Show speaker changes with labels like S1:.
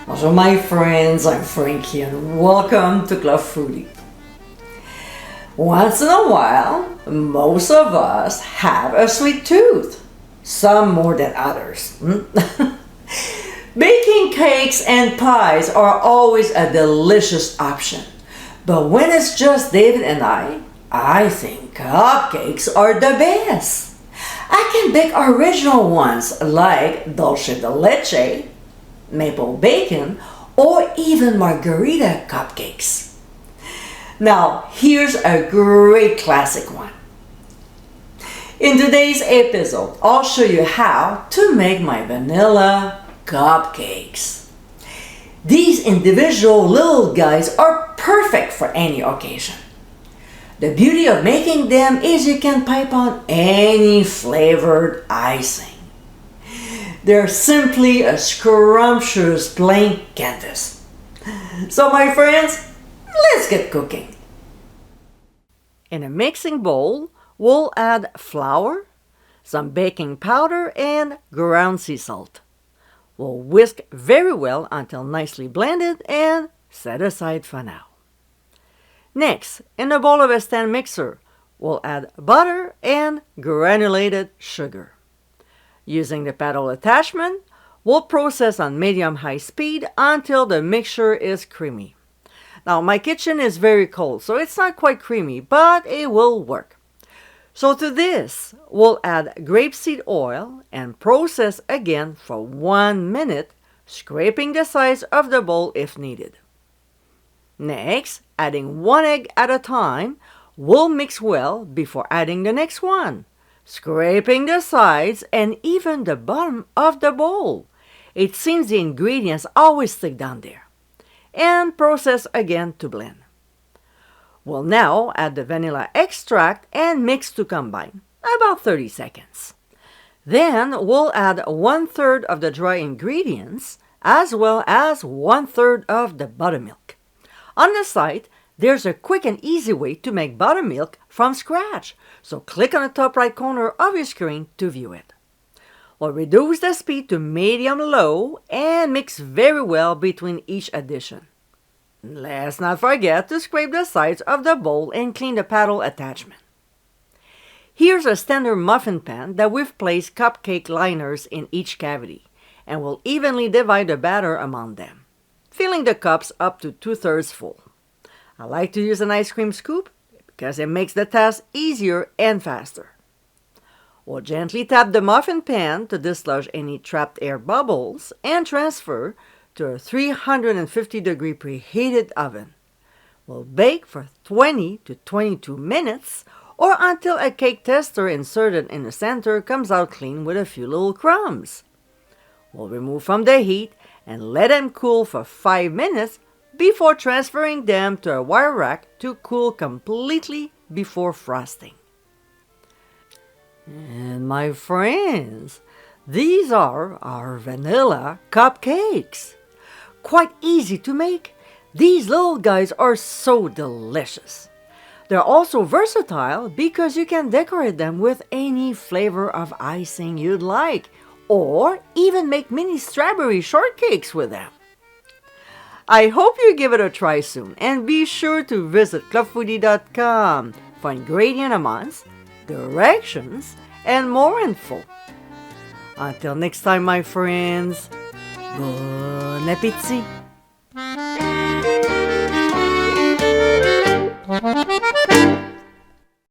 S1: Bonjour my friends, I'm Frankie and welcome to Club Foodie. Once in a while, most of us have a sweet tooth, some more than others. Baking cakes and pies are always a delicious option, but when it's just David and I think cupcakes are the best. I can bake original ones like dulce de leche, maple bacon, or even margarita cupcakes. Now, here's a great classic one. In today's episode, I'll show you how to make my vanilla cupcakes. These individual little guys are perfect for any occasion. The beauty of making them is you can pipe on any flavored icing. They're simply a scrumptious blank canvas. So my friends, let's get cooking. In a mixing bowl, we'll add flour, some baking powder, and ground sea salt. We'll whisk very well until nicely blended and set aside for now. Next, in a bowl of a stand mixer, we'll add butter and granulated sugar. Using the paddle attachment, we'll process on medium-high speed until the mixture is creamy. Now, my kitchen is very cold, so it's not quite creamy, but it will work. So to this, we'll add grapeseed oil and process again for 1 minute, scraping the sides of the bowl if needed. Next, adding 1 egg at a time, we'll mix well before adding the next one, scraping the sides and even the bottom of the bowl. It seems the ingredients always stick down there. And process again to blend. We'll now add the vanilla extract and mix to combine, about 30 seconds. Then we'll add 1/3 of the dry ingredients as well as 1/3 of the buttermilk. On the site, there's a quick and easy way to make buttermilk from scratch, so click on the top right corner of your screen to view it. We'll reduce the speed to medium-low and mix very well between each addition. Let's not forget to scrape the sides of the bowl and clean the paddle attachment. Here's a standard muffin pan that we've placed cupcake liners in each cavity, and we'll evenly divide the batter among them, filling the cups up to 2/3 full. I like to use an ice cream scoop because it makes the task easier and faster. We'll gently tap the muffin pan to dislodge any trapped air bubbles and transfer to a 350-degree preheated oven. We'll bake for 20 to 22 minutes or until a cake tester inserted in the center comes out clean with a few little crumbs. We'll remove from the heat and let them cool for 5 minutes before transferring them to a wire rack to cool completely before frosting. And my friends, these are our vanilla cupcakes. Quite easy to make. These little guys are so delicious. They're also versatile because you can decorate them with any flavor of icing you'd like, or even make mini strawberry shortcakes with them. I hope you give it a try soon, and be sure to visit clubfoodie.com for ingredient amounts, directions, and more info. Until next time, my friends, bon appétit!